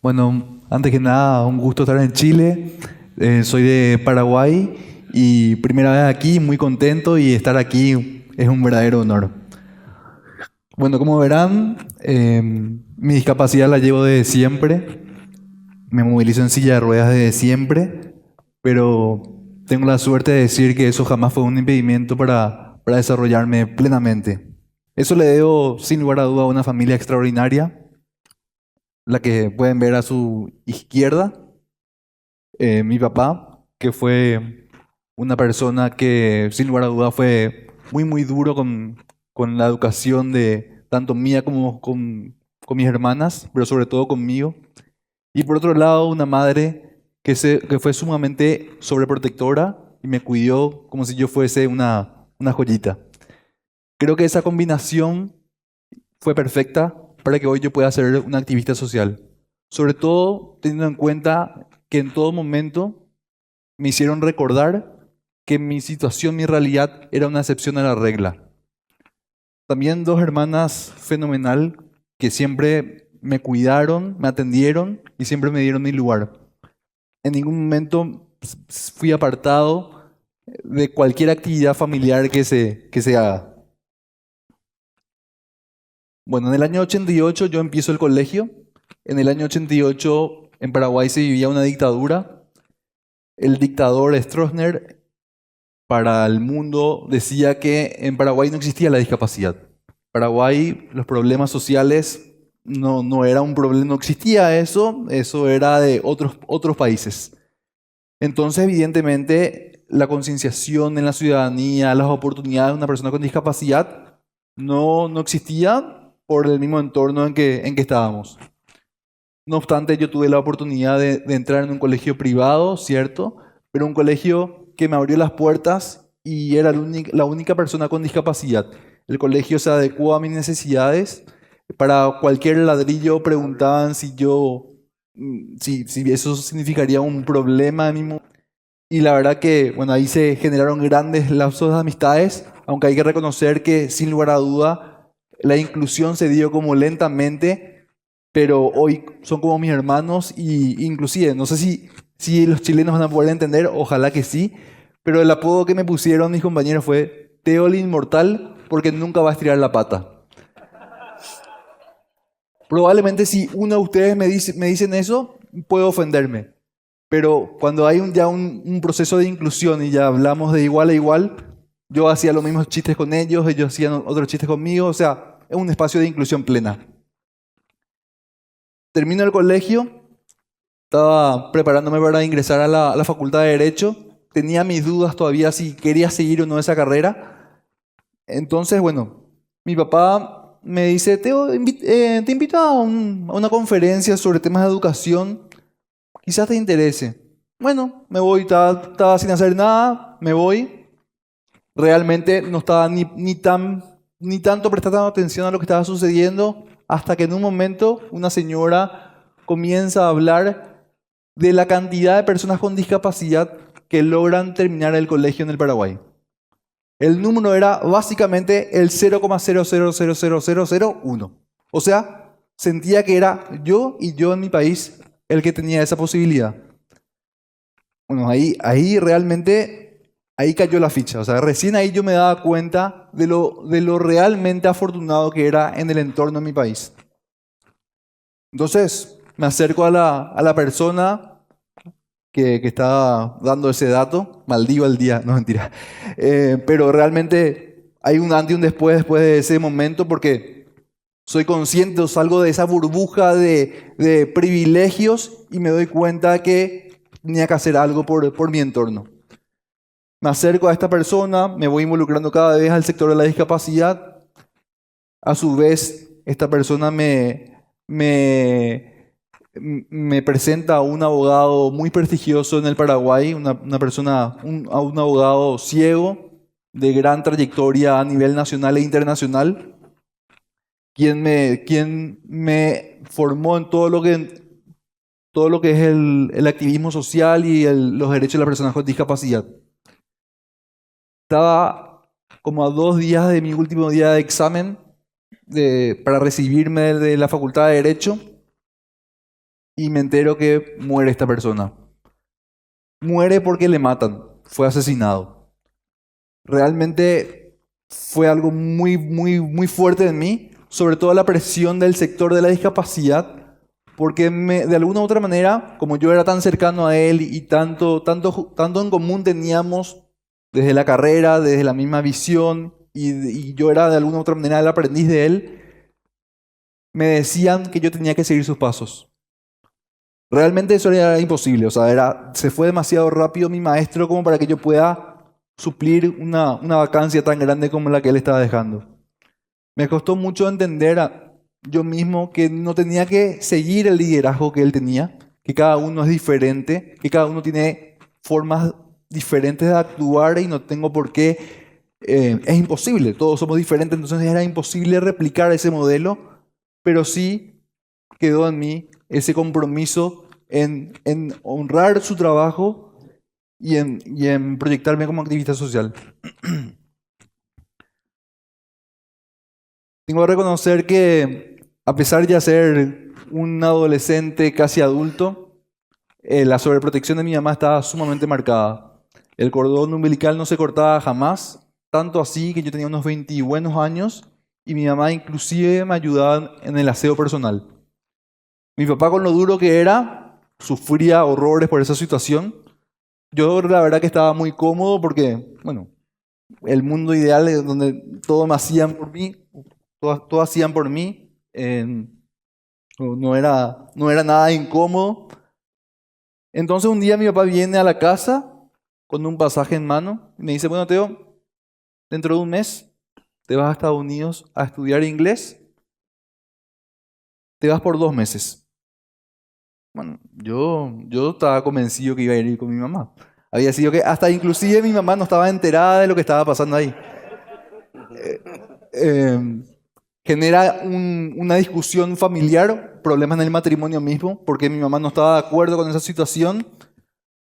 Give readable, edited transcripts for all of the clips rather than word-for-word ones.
Bueno, antes que nada, un gusto estar en Chile. Soy de Paraguay y primera vez aquí, muy contento y estar aquí es un verdadero honor. Bueno, como verán, mi discapacidad la llevo desde siempre. Me movilizo en silla de ruedas desde siempre, pero tengo la suerte de decir que eso jamás fue un impedimento para desarrollarme plenamente. Eso le debo, sin lugar a duda, a una familia extraordinaria, la que pueden ver a su izquierda. Mi papá, que fue una persona que sin lugar a duda fue muy duro con la educación de tanto mía como con mis hermanas, pero sobre todo conmigo. Y por otro lado, una madre que fue sumamente sobreprotectora y me cuidó como si yo fuese una joyita. Creo que esa combinación fue perfecta para que hoy yo pueda ser un activista social. Sobre todo teniendo en cuenta que en todo momento me hicieron recordar que mi situación, mi realidad era una excepción a la regla. También dos hermanas fenomenal que siempre me cuidaron, me atendieron y siempre me dieron mi lugar. En ningún momento fui apartado de cualquier actividad familiar que se haga. Bueno, en el año 88 yo empiezo el colegio. En el año 88 en Paraguay se vivía una dictadura. El dictador Stroessner para el mundo decía que en Paraguay no existía la discapacidad. Paraguay, los problemas sociales no era un problema, no existía eso era de otros países. Entonces, evidentemente, la concienciación en la ciudadanía, las oportunidades de una persona con discapacidad no existía por el mismo entorno en que estábamos. No obstante, yo tuve la oportunidad de entrar en un colegio privado, ¿cierto? Pero un colegio que me abrió las puertas y era la única persona con discapacidad. El colegio se adecuó a mis necesidades. Para cualquier ladrillo preguntaban si eso significaría un problema en mi mundo. Y la verdad que, bueno, ahí se generaron grandes lazos de amistades, aunque hay que reconocer que, sin lugar a duda, la inclusión se dio como lentamente, pero hoy son como mis hermanos y inclusive, no sé si los chilenos van a poder entender, ojalá que sí, pero el apodo que me pusieron mis compañeros fue Teo el Inmortal porque nunca va a estirar la pata. Probablemente si uno de ustedes me dicen eso, puedo ofenderme. Pero cuando hay un proceso de inclusión y ya hablamos de igual a igual, yo hacía los mismos chistes con ellos hacían otros chistes conmigo, o sea, es un espacio de inclusión plena. Termino el colegio, estaba preparándome para ingresar a la Facultad de Derecho, tenía mis dudas todavía si quería seguir o no esa carrera. Entonces, bueno, mi papá me dice, Teo, te invito a una conferencia sobre temas de educación. Quizás te interese. Bueno, me voy, estaba sin hacer nada, me voy. Realmente no estaba ni tanto prestando atención a lo que estaba sucediendo, hasta que en un momento una señora comienza a hablar de la cantidad de personas con discapacidad que logran terminar el colegio en el Paraguay. El número era básicamente el 0,0000001. O sea, sentía que era yo y yo en mi país el que tenía esa posibilidad. Bueno, ahí realmente, ahí cayó la ficha. O sea, recién ahí yo me daba cuenta de lo realmente afortunado que era en el entorno de mi país. Entonces, me acerco a la persona que estaba dando ese dato. Maldigo el día, no mentira. Pero realmente hay un antes y un después de ese momento porque soy consciente, salgo de esa burbuja de privilegios y me doy cuenta que tenía que hacer algo por mi entorno. Me acerco a esta persona, me voy involucrando cada vez al sector de la discapacidad. A su vez, esta persona me presenta a un abogado muy prestigioso en el Paraguay, una persona, a un abogado ciego de gran trayectoria a nivel nacional e internacional, quien me formó en todo lo que es el activismo social y los derechos de las personas con discapacidad. Estaba como a 2 días de mi último día de examen para recibirme de la Facultad de Derecho y me entero que muere esta persona. Muere porque le matan, fue asesinado. Realmente fue algo muy, muy, muy fuerte en mí, sobre todo la presión del sector de la discapacidad, porque de alguna u otra manera, como yo era tan cercano a él y tanto en común teníamos desde la carrera, desde la misma visión, y yo era de alguna u otra manera el aprendiz de él, me decían que yo tenía que seguir sus pasos. Realmente eso era imposible, o sea, se fue demasiado rápido mi maestro como para que yo pueda suplir una vacancia tan grande como la que él estaba dejando. Me costó mucho entender yo mismo que no tenía que seguir el liderazgo que él tenía, que cada uno es diferente, que cada uno tiene formas diferentes de actuar y no tengo por qué, es imposible, todos somos diferentes, entonces era imposible replicar ese modelo, pero sí quedó en mí ese compromiso en honrar su trabajo y en proyectarme como activista social. Tengo que reconocer que a pesar de ser un adolescente casi adulto, la sobreprotección de mi mamá estaba sumamente marcada. El cordón umbilical no se cortaba jamás, tanto así que yo tenía unos 20 buenos años y mi mamá inclusive me ayudaba en el aseo personal. Mi papá, con lo duro que era, sufría horrores por esa situación. Yo la verdad que estaba muy cómodo porque, bueno, el mundo ideal es donde todo me hacían por mí, todo hacían por mí, no era nada incómodo. Entonces un día mi papá viene a la casa con un pasaje en mano y me dice, bueno, Teo, dentro de un mes te vas a Estados Unidos a estudiar inglés, te vas por 2 meses. Bueno, yo estaba convencido que iba a ir con mi mamá. Había sido que hasta inclusive mi mamá no estaba enterada de lo que estaba pasando ahí. Eh, Genera una discusión familiar, problemas en el matrimonio mismo, porque mi mamá no estaba de acuerdo con esa situación.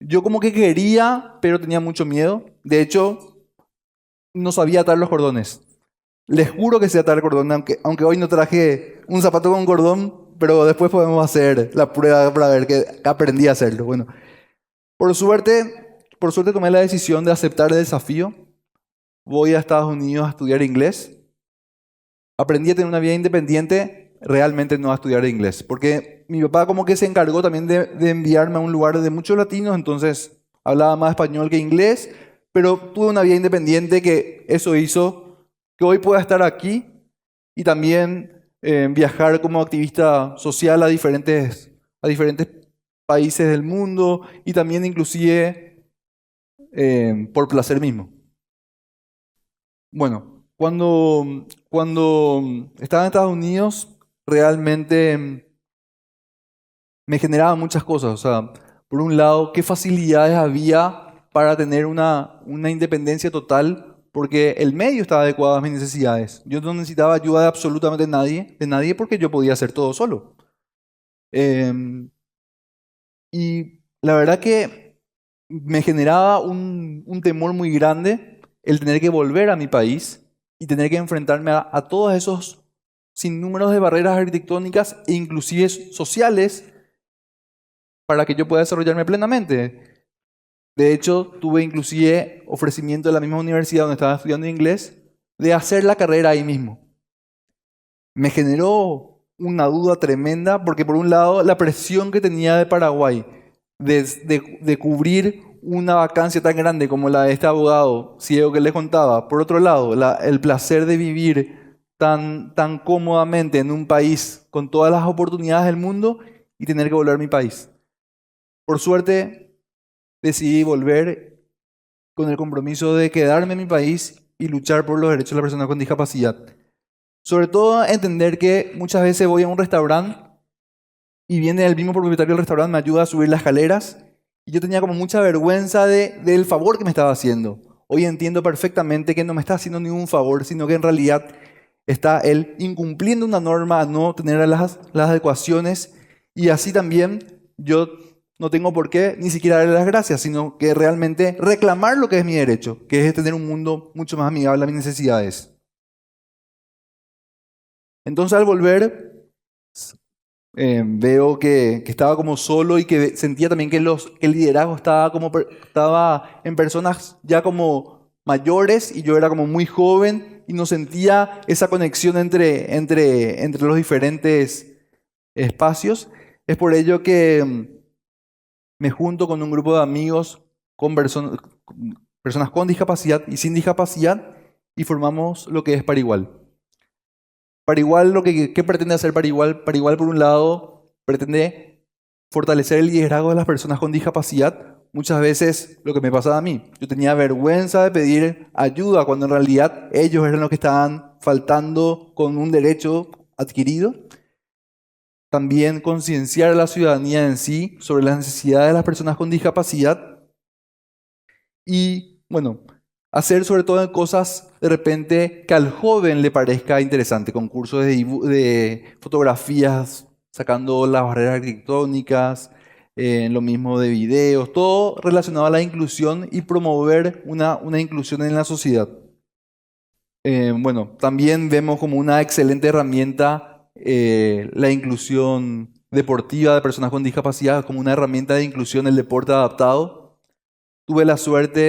Yo como que quería, pero tenía mucho miedo. De hecho, no sabía atar los cordones. Les juro que sé atar el cordón, aunque hoy no traje un zapato con cordón, pero después podemos hacer la prueba para ver que aprendí a hacerlo. Bueno, por suerte tomé la decisión de aceptar el desafío. Voy a Estados Unidos a estudiar inglés. Aprendí a tener una vida independiente, realmente no a estudiar inglés, porque mi papá como que se encargó también de enviarme a un lugar de muchos latinos, entonces hablaba más español que inglés, pero tuve una vida independiente que eso hizo que hoy pueda estar aquí y también viajar como activista social a diferentes países del mundo y también inclusive por placer mismo. Bueno, cuando estaba en Estados Unidos, realmente me generaba muchas cosas. O sea, por un lado, qué facilidades había para tener una independencia total, porque el medio estaba adecuado a mis necesidades. Yo no necesitaba ayuda de absolutamente nadie porque yo podía hacer todo solo. Em, y la verdad que me generaba un temor muy grande el tener que volver a mi país y tener que enfrentarme a todos esos sinnúmeros de barreras arquitectónicas e inclusive sociales para que yo pueda desarrollarme plenamente. De hecho, tuve inclusive ofrecimiento de la misma universidad donde estaba estudiando inglés de hacer la carrera ahí mismo. Me generó una duda tremenda porque por un lado la presión que tenía de Paraguay de cubrir una vacancia tan grande como la de este abogado ciego que les contaba. Por otro lado, el placer de vivir tan cómodamente en un país con todas las oportunidades del mundo y tener que volver a mi país. Por suerte, decidí volver con el compromiso de quedarme en mi país y luchar por los derechos de las personas con discapacidad. Sobre todo entender que muchas veces voy a un restaurante y viene el mismo propietario del restaurante, me ayuda a subir las escaleras y yo tenía como mucha vergüenza del favor que me estaba haciendo. Hoy entiendo perfectamente que no me está haciendo ningún favor, sino que en realidad está él incumpliendo una norma a no tener las adecuaciones y así también yo no tengo por qué ni siquiera darle las gracias, sino que realmente reclamar lo que es mi derecho, que es tener un mundo mucho más amigable a mis necesidades. Entonces al volver Veo que estaba como solo y que sentía también que el liderazgo estaba, estaba en personas ya como mayores y yo era como muy joven y no sentía esa conexión entre los diferentes espacios. Es por ello que me junto con un grupo de amigos, con personas con discapacidad y sin discapacidad y formamos lo que es Parigual. Parigual, ¿qué pretende hacer Parigual? Parigual, por un lado, pretende fortalecer el liderazgo de las personas con discapacidad. Muchas veces lo que me pasaba a mí, yo tenía vergüenza de pedir ayuda cuando en realidad ellos eran los que estaban faltando con un derecho adquirido. También concienciar a la ciudadanía en sí sobre las necesidades de las personas con discapacidad y, bueno, hacer sobre todo cosas de repente que al joven le parezca interesante, concursos de fotografías, sacando las barreras arquitectónicas, lo mismo de videos, todo relacionado a la inclusión y promover una inclusión en la sociedad. Bueno, también vemos como una excelente herramienta la inclusión deportiva de personas con discapacidad, como una herramienta de inclusión el deporte adaptado. Tuve la suerte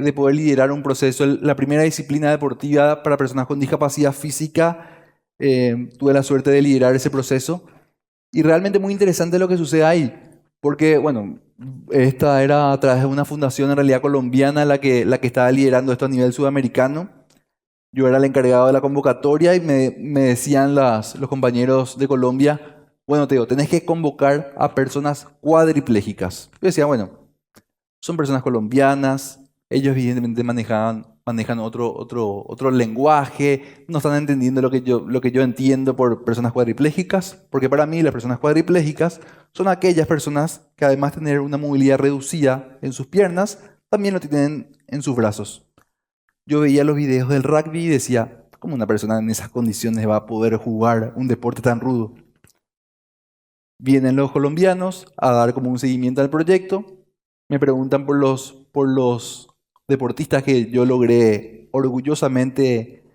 de poder liderar un proceso, la primera disciplina deportiva para personas con discapacidad física. Tuve la suerte de liderar ese proceso y realmente muy interesante lo que sucede ahí, porque bueno, esta era a través de una fundación en realidad colombiana la que estaba liderando esto a nivel sudamericano. Yo era el encargado de la convocatoria y me decían los compañeros de Colombia, bueno, Teo, tenés que convocar a personas cuadriplégicas. Yo decía, bueno, son personas colombianas, ellos evidentemente manejan otro lenguaje, no están entendiendo lo que yo entiendo por personas cuadriplégicas, porque para mí las personas cuadriplégicas son aquellas personas que además de tener una movilidad reducida en sus piernas, también lo tienen en sus brazos. Yo veía los videos del rugby y decía, ¿cómo una persona en esas condiciones va a poder jugar un deporte tan rudo? Vienen los colombianos a dar como un seguimiento al proyecto, me preguntan por los deportistas que yo logré orgullosamente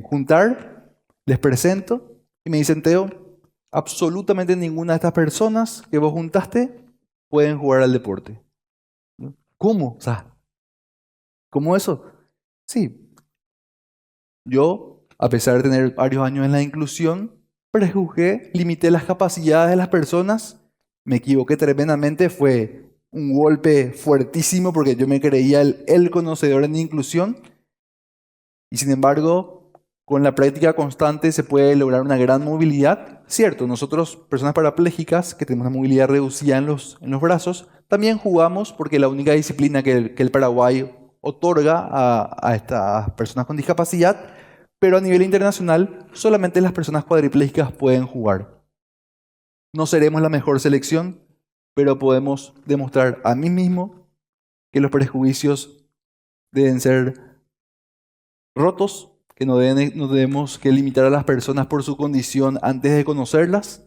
juntar, les presento y me dicen, Teo, absolutamente ninguna de estas personas que vos juntaste pueden jugar al deporte. ¿Cómo? O sea, ¿cómo eso? Sí, yo, a pesar de tener varios años en la inclusión, prejuzgué, limité las capacidades de las personas, me equivoqué tremendamente, fue un golpe fuertísimo porque yo me creía el conocedor en inclusión y sin embargo, con la práctica constante se puede lograr una gran movilidad. Cierto, nosotros, personas parapléjicas que tenemos una movilidad reducida en los brazos, también jugamos porque la única disciplina que el Paraguay otorga a estas personas con discapacidad, pero a nivel internacional solamente las personas cuadriplégicas pueden jugar. No seremos la mejor selección, pero podemos demostrar a mí mismo que los prejuicios deben ser rotos, que no debemos que limitar a las personas por su condición antes de conocerlas.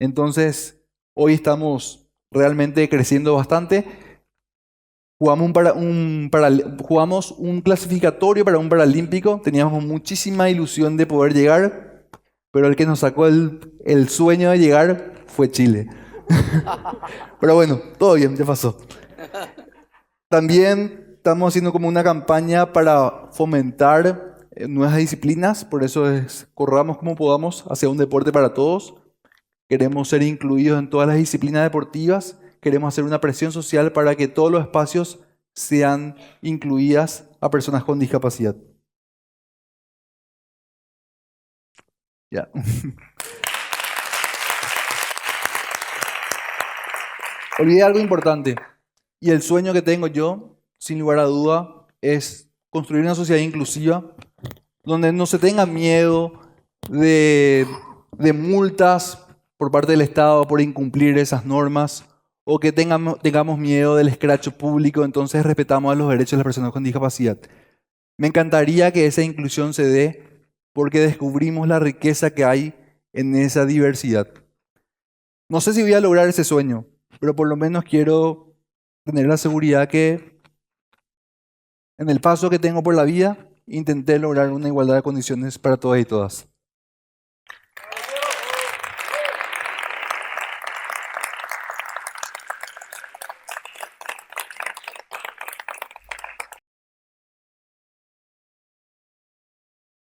Entonces, hoy estamos realmente creciendo bastante. Jugamos un clasificatorio para un paralímpico. Teníamos muchísima ilusión de poder llegar, pero el que nos sacó el sueño de llegar fue Chile. Pero bueno, todo bien, ya pasó. También estamos haciendo como una campaña para fomentar nuevas disciplinas, por eso es corramos como podamos hacia un deporte para todos. Queremos ser incluidos en todas las disciplinas deportivas, queremos hacer una presión social para que todos los espacios sean incluidas a personas con discapacidad. Ya. Olvidé algo importante. Y el sueño que tengo yo, sin lugar a duda, es construir una sociedad inclusiva donde no se tenga miedo de, de multas por parte del Estado por incumplir esas normas o que tengamos miedo del escracho público, entonces respetamos a los derechos de las personas con discapacidad. Me encantaría que esa inclusión se dé porque descubrimos la riqueza que hay en esa diversidad. No sé si voy a lograr ese sueño, pero por lo menos quiero tener la seguridad que en el paso que tengo por la vida intenté lograr una igualdad de condiciones para todas y todas.